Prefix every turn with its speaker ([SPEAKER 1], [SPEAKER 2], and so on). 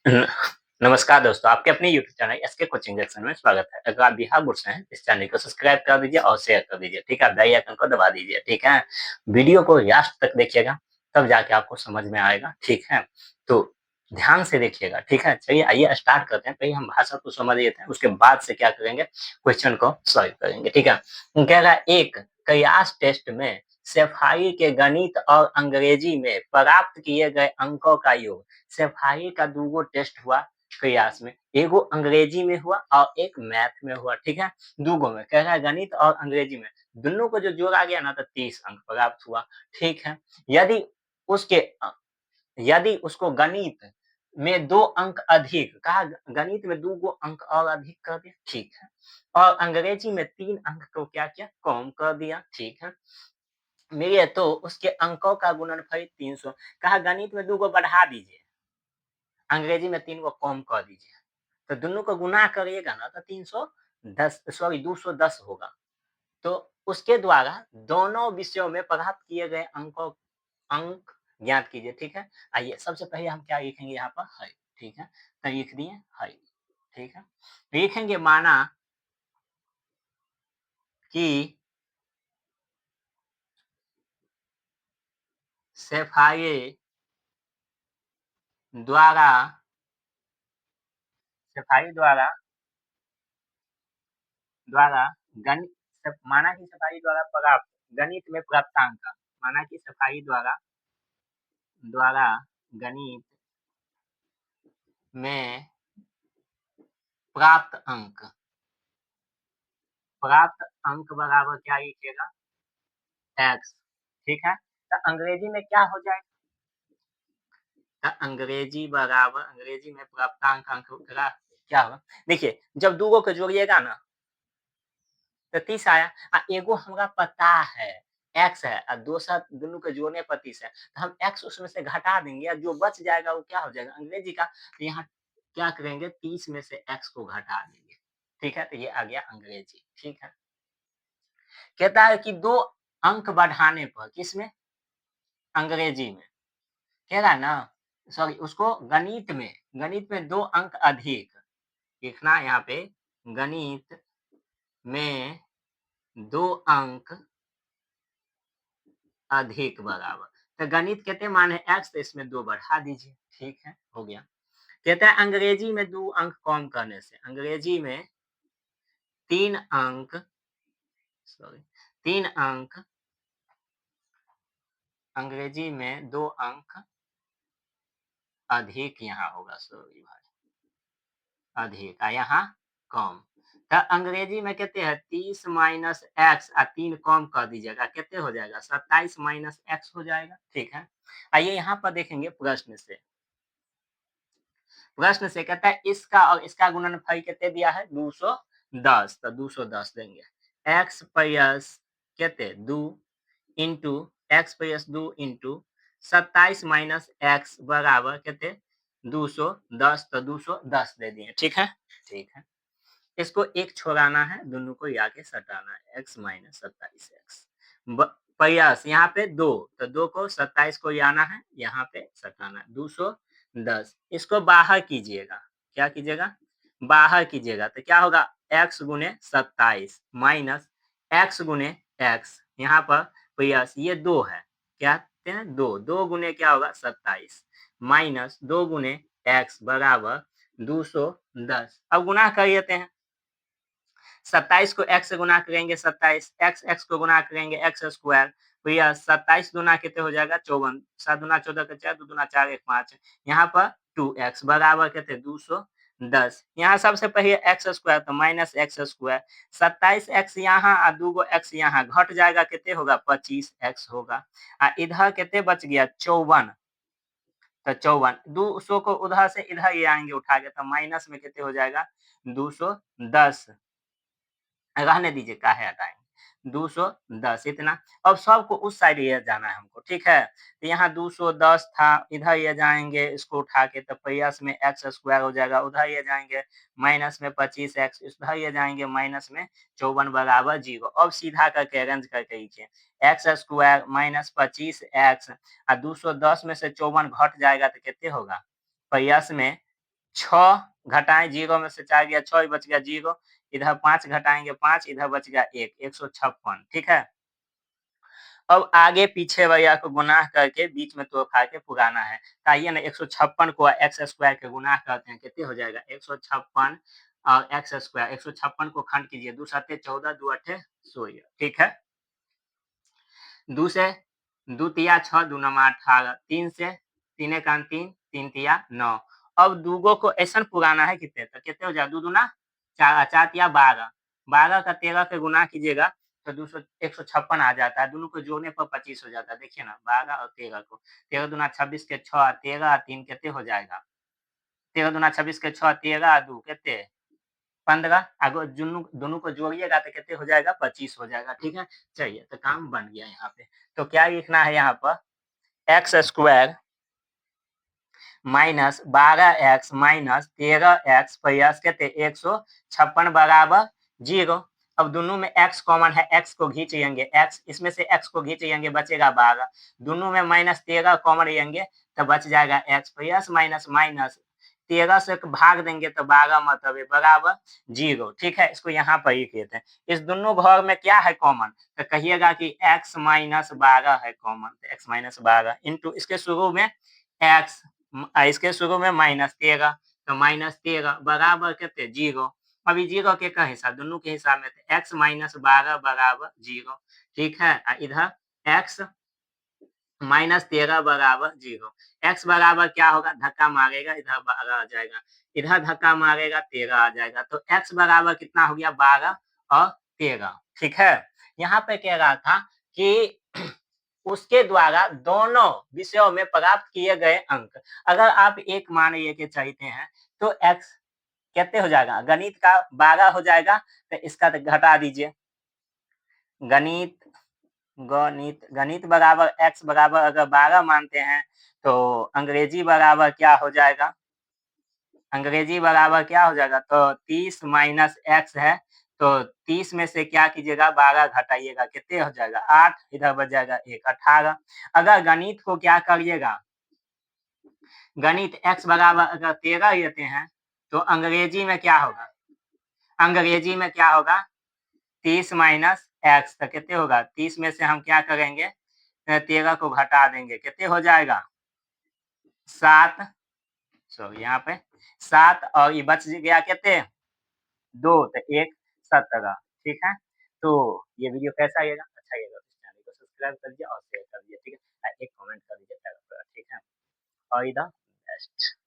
[SPEAKER 1] न- नमस्कार दोस्तों, आपके अपने YouTube channel SK coaching section में स्वागत है। अगर आप बिहार बोर्ड से हैं, इस चैनल को सब्सक्राइब कर दीजिए और शेयर कर दीजिए। ठीक है, बेल आइकन को दबा दीजिए। ठीक है, वीडियो को लास्ट तक देखिएगा, तब जाके आपको समझ में आएगा। ठीक है, तो ध्यान से देखिएगा। ठीक है, चलिए आइए स्टार्ट करते हैं। पहले हम भाषा को समझ लेते हैं, उसके बाद से क्या करेंगे, क्वेश्चन को सॉल्व करेंगे। ठीक है, कह रहा है एक कयास टेस्ट में सफाई के गणित और अंग्रेजी में प्राप्त किए गए अंकों का योग। सफाई का दूगो टेस्ट हुआ कयास में, एगो अंग्रेजी में हुआ और एक मैथ में हुआ। ठीक है, दूगो में कह रहा है गणित और अंग्रेजी में दोनों को जो जोड़ा गया ना तो 30 अंक प्राप्त हुआ। ठीक है, यदि उसके यदि उसको गणित में 2 अंक अधिक कहा, गणित में 2 अंक और अधिक कर दिया। ठीक है, और अंग्रेजी में 3 अंक को क्या किया, कम कर दिया। ठीक है, मेरे तो उसके अंकों का गुणनफल 300। कहा गणित में 2 बढ़ा दीजिए, अंग्रेजी में 3 कम कर दीजिए, तो दोनों को गुना करिएगा ना तो 310 सॉरी 210 होगा। तो उसके द्वारा दोनों विषयों में प्राप्त किए गए अंक ज्ञात कीजिए। ठीक है, आइए सबसे पहले हम क्या लिखेंगे यहाँ पर है। ठीक है, तो लिख दिए है। ठीक है, लिखेंगे माना कि सफाई द्वारा सफाई द्वारा द्वारा गणित माना कि सफाई द्वारा प्राप्त गणित में प्राप्तांक, माना कि सफाई द्वारा द्वारा गणित में प्राप्त अंक, प्राप्त अंक बराबर क्या लिखिएगा, एक्स। ठीक है, तो अंग्रेजी में क्या हो जाएगा, तो अंग्रेजी बराबर अंग्रेजी में प्राप्तांक अंक का क्या होगा। देखिए जब दूगो को जोड़िएगा ना तो 30 आया, एगो हमरा पता है एक्स है और दूसरा दोनों के जोड़ने पर 30 है, तो हम एक्स उसमें से घटा देंगे और जो बच जाएगा वो क्या हो जाएगा अंग्रेजी का। तो यहाँ क्या करेंगे, 30 में से एक्स को घटा देंगे। ठीक है, तो ये आ गया अंग्रेजी। ठीक है, कहता है कि 2 अंक बढ़ाने पर किसमें, अंग्रेजी में, कह रहा है ना, सॉरी उसको गणित में 2 अंक अधिक लिखना यहाँ पे, गणित में 2 अंक अधिक बराबर, तो गणित कितने मान है एक्स, तो इसमें 2 बढ़ा दीजिए। ठीक है, हो गया। कहता है अंग्रेजी में 2 अंक कम करने से, अंग्रेजी में 3 अंक, सॉरी 3 अंक, अंग्रेजी में 2 अंक अधिक यहाँ होगा, सॉरी भाई, अधिक यहाँ कम। तो अंग्रेजी में कितने हैं, 30 माइनस एक्स और 3 कम कर दीजिएगा, कितने हो जाएगा 27 माइनस एक्स हो जाएगा। ठीक है, आइए यहाँ पर देखेंगे प्रश्न से, प्रश्न से कहता है इसका और इसका गुणनफल कितने दिया है, 210, तो 210 देंगे। एक्स प्लस कितने 2 into x plus 2 into 27 minus x बराबर कितने 210, तो 210 दे दिए। ठीक है, ठीक है, इसको एक छोड़ाना है, दोनों को आके सटाना है, एक्स माइनस 27 एक्स प्रयास यहाँ पे 2, तो 2 को 27 को आना है, यहाँ पे सटाना है 210, इसको बाहर कीजिएगा, क्या कीजिएगा, बाहर कीजिएगा, तो क्या होगा एक्स गुने 27 माइनस एक्स गुने एक्स, यहाँ पर प्रयास ये 2 है, क्या कहते हैं 2, 2 गुने क्या होगा 27 माइनस 2 गुने एक्स बराबर 210। अब गुना कर लेते हैं, 27 को x से गुना करेंगे 27, एक्स एक्स को गुना करेंगे एक्स स्क्वायर, तो यह 27 दुना कितने हो जाएगा 54, 7 दुना 14 का 4, 2 दुना 4 1 5, यहाँ पर 2x बराबर कितने 210। यहाँ सबसे पहले एक्स स्क्वायर तो माइनस एक्स स्क्वायर, 27 एक्स यहाँ और 2 एक्स यहाँ घट जाएगा, कितने होगा 25 एक्स होगा, इधर कितने बच गया 54, तो 54 200 को उधर से इधर ये आएंगे उठा के, तो माइनस में कितने हो जाएगा 210, रहने दीजिए काहे हटाएंगे 210 इतना। अब सबको उस साइड ये जाना है हमको। ठीक है, तो यहाँ 210 था, इधर ये जाएंगे इसको उठा के, तो प्लस में एक्स स्क्वायर हो जाएगा, उधर ये जाएंगे माइनस में 25 एक्स, इधर ये जाएंगे माइनस में 54 बराबर 0। अब सीधा करके अरेंज करके लिखिए, एक्स स्क्वायर माइनस 25 एक्स और 210 में से 54 घट जाएगा तो कितने होगा, प्लस में 6 घटाएं 0 में से 4 गया 6, बच गया 0, इधर 5 घटाएंगे 5, इधर बच गया 1, 156। ठीक है। अब आगे पीछे भैया को गुना करके बीच में तोड़ फाड़ के पुराना है। तो आइए ना 156 को एक्स स्क्वायर के गुना करते हैं, कितने हो जाएगा 156 और एक्स स्क्वायर। 156 को खंड कीजिए, 2 7 14, 2 8 16। ठीक है। 2 से 2 तिया 6, 2 9 18, 3 से 3 एकान 3, 3 तिया 9। अब दूगो को ऐसा पुराना है कितने, तो कितने हो जाएगा 2 दूना 4, 4 तिया 12, 12 का 13 से गुना कीजिएगा तो 156 आ जाता है। दोनों को जोड़ने पर 25 हो जाता है। देखिए ना 12 और 13 को, 13 दूना 26 के 6, 13 3 कितने हो जाएगा, 13 दूना 26 के 6, 13 2 कितने 15, अगर दोनों को जोड़िएगा तो कितने हो जाएगा 25 हो जाएगा। ठीक है। चलिए तो काम बन गया यहाँ पे। तो क्या लिखना है यहाँ पर, x square minus 12x minus 13x plus कितने 156 बराबर 0। अब दोनों में x कॉमन है, x को खींच लेंगे, x इसमें से x को खींच लेंगे, बचेगा 12। दोनों में माइनस 13 कॉमन लेंगे तो बच जाएगा x, प्लस माइनस माइनस 13 से भाग देंगे तो 12 मतलब बराबर 0। ठीक है। इसको यहाँ पर लिख लेते हैं। इस दोनों भाग में क्या है कॉमन, तो कहिएगा कि x माइनस 12 है कॉमन, तो x माइनस 12 इंटू इसके शुरू में x, इसके शुरू में माइनस 13, तो माइनस 13 बराबर कितने 0। अभी 0 के का हिसाब, दोनों के हिसाब में थे, x माइनस 12 बराबर 0। ठीक है। इधर x माइनस 13 बराबर 0। x बराबर क्या होगा, धक्का मारेगा इधर 12 आ जाएगा, इधर धक्का मारेगा 13 आ जाएगा। तो x बराबर कितना हो गया 12 और 13। ठीक है। यहाँ पे कह रहा था कि उसके द्वारा दोनों विषयों में प्राप्त किए गए अंक, अगर आप एक मान लेके चलते हैं तो x कितने हो जाएगा, गणित का 12 हो जाएगा, तो इसका तो घटा दीजिए। गणित गणित गणित बराबर x बराबर अगर 12 मानते हैं तो अंग्रेजी बराबर क्या हो जाएगा, अंग्रेजी बराबर क्या हो जाएगा, तो 30 माइनस x है, तो 30 में से क्या कीजिएगा 12 घटाइएगा, कितने हो जाएगा 8, इधर बच जाएगा 1, 18। अगर गणित को क्या करिएगा, गणित x बराबर अगर 13 लेते हैं तो अंग्रेजी में क्या होगा, अंग्रेजी में क्या होगा 30 माइनस एक्स, तो कितने होगा 30 में से हम क्या करेंगे 13 को घटा देंगे, कितने हो जाएगा 7। सॉरी यहाँ पे 7 और ये बच गया कितने 2, तो 1 17। ठीक है। तो ये वीडियो कैसा लगेगा, अच्छा लगेगा तो चैनल को सब्सक्राइब कर दीजिए और शेयर कर दीजिए। ठीक है। एक कमेंट कर दीजिए। ठीक है। All the best.